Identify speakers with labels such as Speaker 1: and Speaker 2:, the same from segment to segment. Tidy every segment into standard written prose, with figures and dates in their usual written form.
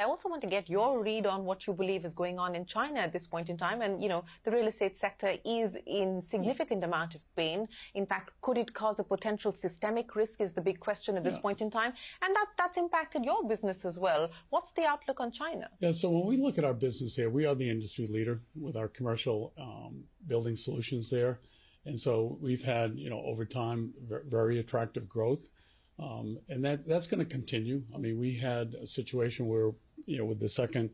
Speaker 1: I also want to get your read on what you believe is going on in China at this point in time. And, the real estate sector is in significant amount of pain. In fact, could it cause a potential systemic risk is the big question at this point in time. And that's impacted your business as well. What's the outlook on China?
Speaker 2: Yeah, so when we look at our business here, we are the industry leader with our commercial building solutions there. And so we've had, over time, very attractive growth. And that's going to continue. I mean, we had a situation where, with the second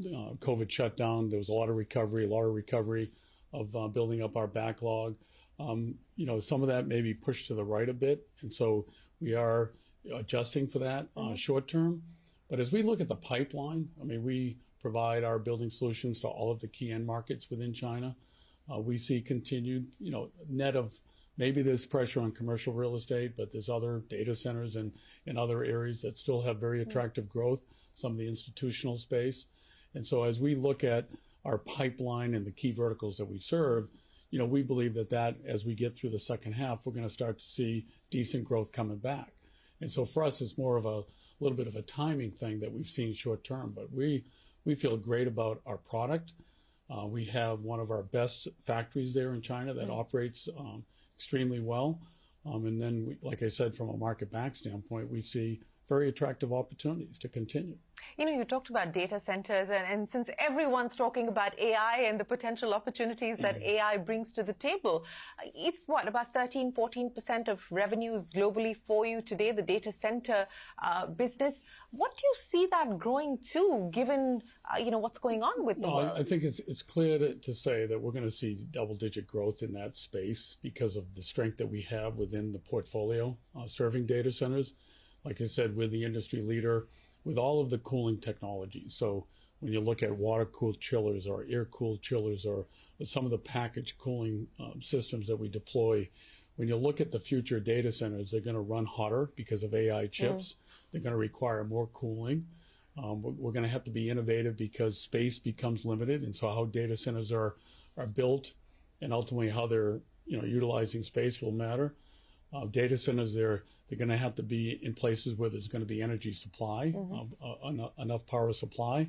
Speaker 2: COVID shutdown, there was a lot of recovery of building up our backlog. Some of that may be pushed to the right a bit. And so we are adjusting for that short term. But as we look at the pipeline, I mean, we provide our building solutions to all of the key end markets within China. We see continued, net of maybe there's pressure on commercial real estate, but there's other data centers and other areas that still have very attractive growth, some of the institutional space. And so as we look at our pipeline and the key verticals that we serve, we believe that as we get through the second half, we're going to start to see decent growth coming back. And so for us, it's more of a little bit of a timing thing that we've seen short term, but we feel great about our product. We have one of our best factories there in China that operates extremely well. And then, like I said, from a market back standpoint, we see very attractive opportunities to continue.
Speaker 1: You talked about data centers, and since everyone's talking about AI and the potential opportunities that AI brings to the table, it's about 13-14% of revenues globally for you today, the data center business. What do you see that growing to, given what's going on with the world?
Speaker 2: I think it's clear to say that we're going to see double-digit growth in that space because of the strength that we have within the portfolio serving data centers. Like I said, we're the industry leader with all of the cooling technologies. So when you look at water-cooled chillers or air-cooled chillers or some of the packaged cooling systems that we deploy, when you look at the future data centers, they're going to run hotter because of AI chips. They're going to require more cooling. We're going to have to be innovative because space becomes limited. And so how data centers are built and ultimately how they're utilizing space will matter. Data centers, they're going to have to be in places where there's going to be energy supply, enough power supply,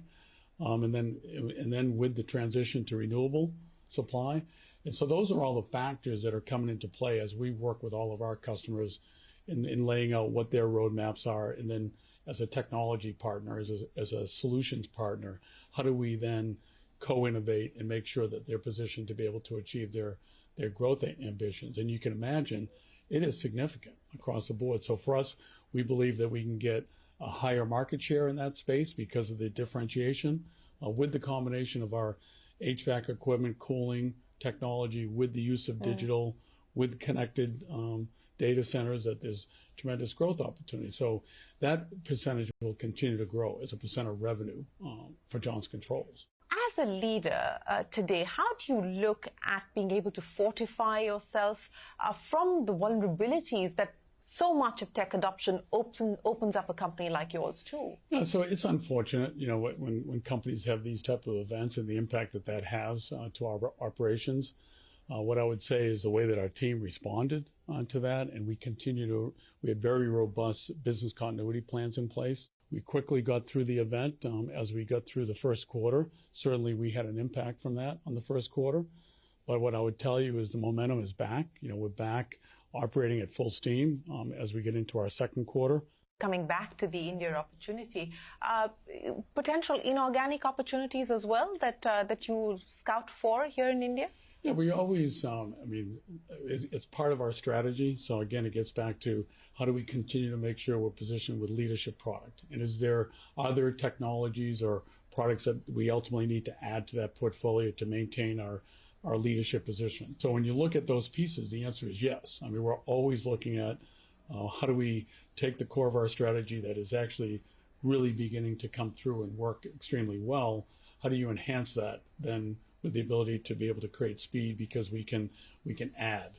Speaker 2: and then with the transition to renewable supply. And so those are all the factors that are coming into play as we work with all of our customers in laying out what their roadmaps are. And then as a technology partner, as a solutions partner, how do we then co-innovate and make sure that they're positioned to be able to achieve their growth ambitions? And you can imagine it is significant across the board. So for us, we believe that we can get a higher market share in that space because of the differentiation with the combination of our HVAC equipment, cooling technology, with the use of digital, with connected data centers, that there's tremendous growth opportunity. So that percentage will continue to grow as a percent of revenue for Johnson Controls.
Speaker 1: As a leader today, how do you look at being able to fortify yourself from the vulnerabilities that so much of tech adoption opens up a company like yours too?
Speaker 2: Yeah, so it's unfortunate, when companies have these type of events and the impact that has to our operations. What I would say is the way that our team responded to that, and we had very robust business continuity plans in place. We quickly got through the event as we got through the first quarter. Certainly we had an impact from that on the first quarter. But what I would tell you is the momentum is back. We're back operating at full steam as we get into our second quarter.
Speaker 1: Coming back to the India opportunity, potential inorganic opportunities as well that you scout for here in India?
Speaker 2: Yeah, we always, it's part of our strategy. So again, it gets back to how do we continue to make sure we're positioned with leadership product? And is there other technologies or products that we ultimately need to add to that portfolio to maintain our leadership position? So when you look at those pieces, the answer is yes. We're always looking at how do we take the core of our strategy that is actually really beginning to come through and work extremely well. How do you enhance that then with the ability to be able to create speed, because we can add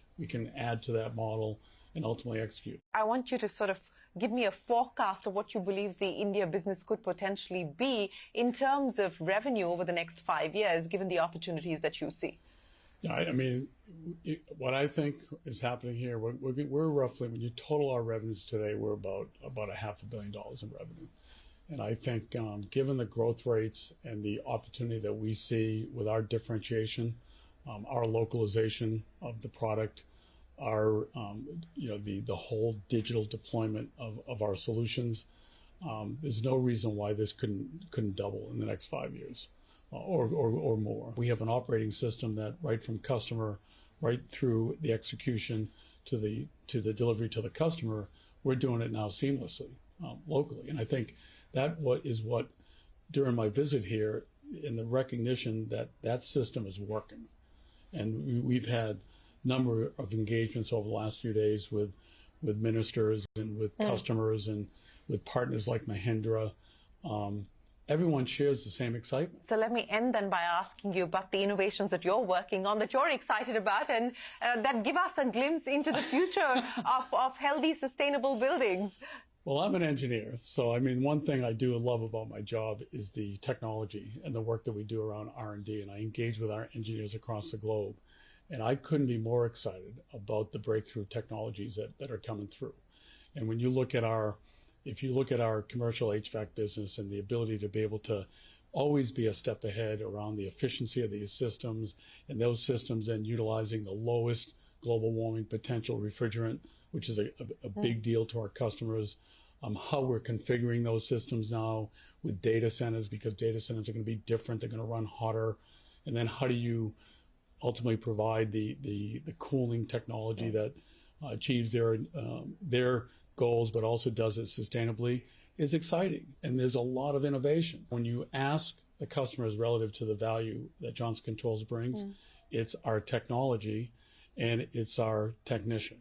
Speaker 2: to that model and ultimately execute.
Speaker 1: I want you to sort of give me a forecast of what you believe the India business could potentially be in terms of revenue over the next 5 years, given the opportunities that you see.
Speaker 2: Yeah, what I think is happening here, we're roughly, when you total our revenues today, we're about $500 million in revenue. And I think given the growth rates and the opportunity that we see with our differentiation, our localization of the product, our the whole digital deployment of our solutions, there's no reason why this couldn't double in the next 5 years or more. We have an operating system that right from customer right through the execution to the delivery to the customer, we're doing it now seamlessly locally. And I think that is what during my visit here, in the recognition that that system is working. And we've had a number of engagements over the last few days with ministers and with customers and with partners like Mahindra. Everyone shares the same excitement.
Speaker 1: So let me end then by asking you about the innovations that you're working on, that you're excited about, and that give us a glimpse into the future of healthy, sustainable buildings.
Speaker 2: Well, I'm an engineer, so I mean, one thing I do love about my job is the technology and the work that we do around R&D, and I engage with our engineers across the globe. And I couldn't be more excited about the breakthrough technologies that are coming through. And when you look at if you look at our commercial HVAC business and the ability to be able to always be a step ahead around the efficiency of these systems, and those systems then utilizing the lowest global warming potential refrigerant, which is a big deal to our customers, how we're configuring those systems now with data centers, because data centers are going to be different, they're going to run hotter, and then how do you ultimately provide the cooling technology that achieves their goals, but also does it sustainably, is exciting. And there's a lot of innovation. When you ask the customers relative to the value that Johnson Controls brings, it's our technology and it's our technician.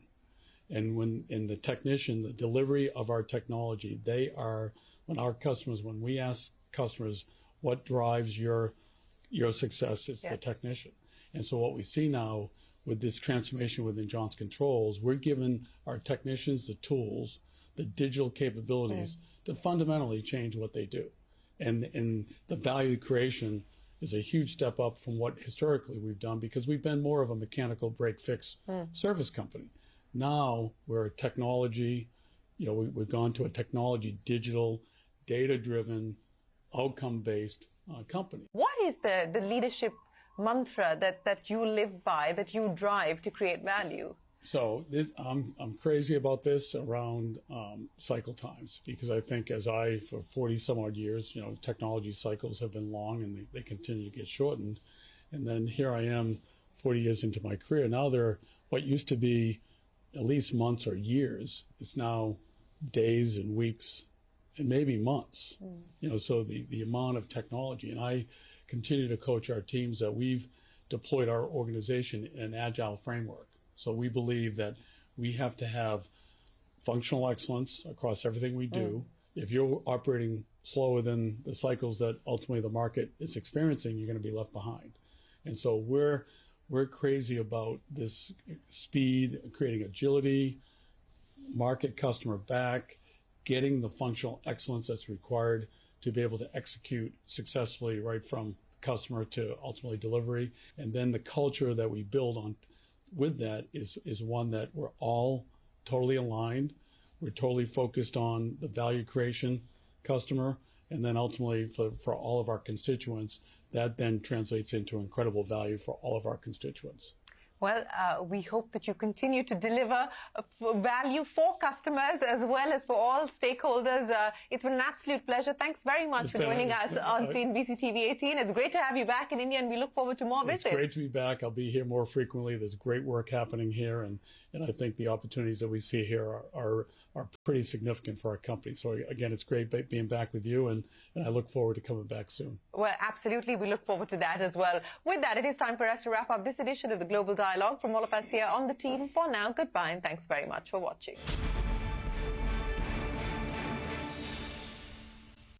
Speaker 2: And when in the technician, the delivery of our technology, when we ask customers what drives your success, it's the technician. And so what we see now with this transformation within Johnson Controls, we're giving our technicians the tools, the digital capabilities to fundamentally change what they do. And the value creation is a huge step up from what historically we've done, because we've been more of a mechanical break-fix service company. Now we're a technology, we've gone to a technology, digital, data-driven, outcome-based company.
Speaker 1: What is the leadership mantra that you live by, that you drive to create value?
Speaker 2: So I'm crazy about this around cycle times, because I think for 40 some odd years, technology cycles have been long and they continue to get shortened. And then here I am 40 years into my career. Now they're what used to be at least months or years. It's now days and weeks and maybe months. So the amount of technology, and I continue to coach our teams that we've deployed our organization in an agile framework. So we believe that we have to have functional excellence across everything we do. If you're operating slower than the cycles that ultimately the market is experiencing, you're going to be left behind. And so we're crazy about this speed, creating agility, market customer back, getting the functional excellence that's required to be able to execute successfully right from customer to ultimately delivery. And then the culture that we build on with that is one that we're all totally aligned. We're totally focused on the value creation customer, and then ultimately for all of our constituents, that then translates into incredible value for all of our constituents.
Speaker 1: Well, we hope that you continue to deliver value for customers as well as for all stakeholders. It's been an absolute pleasure. Thanks very much for joining us on CNBC TV18. It's great to have you back in India, and we look forward to more visits.
Speaker 2: It's great to be back. I'll be here more frequently. There's great work happening here, and I think the opportunities that we see here are pretty significant for our company. So again, it's great being back with you, and I look forward to coming back soon.
Speaker 1: Well, absolutely. We look forward to that as well. With that, it is time for us to wrap up this edition of the Global Dialogue. From all of us here on the team, for now, goodbye, and thanks very much for watching.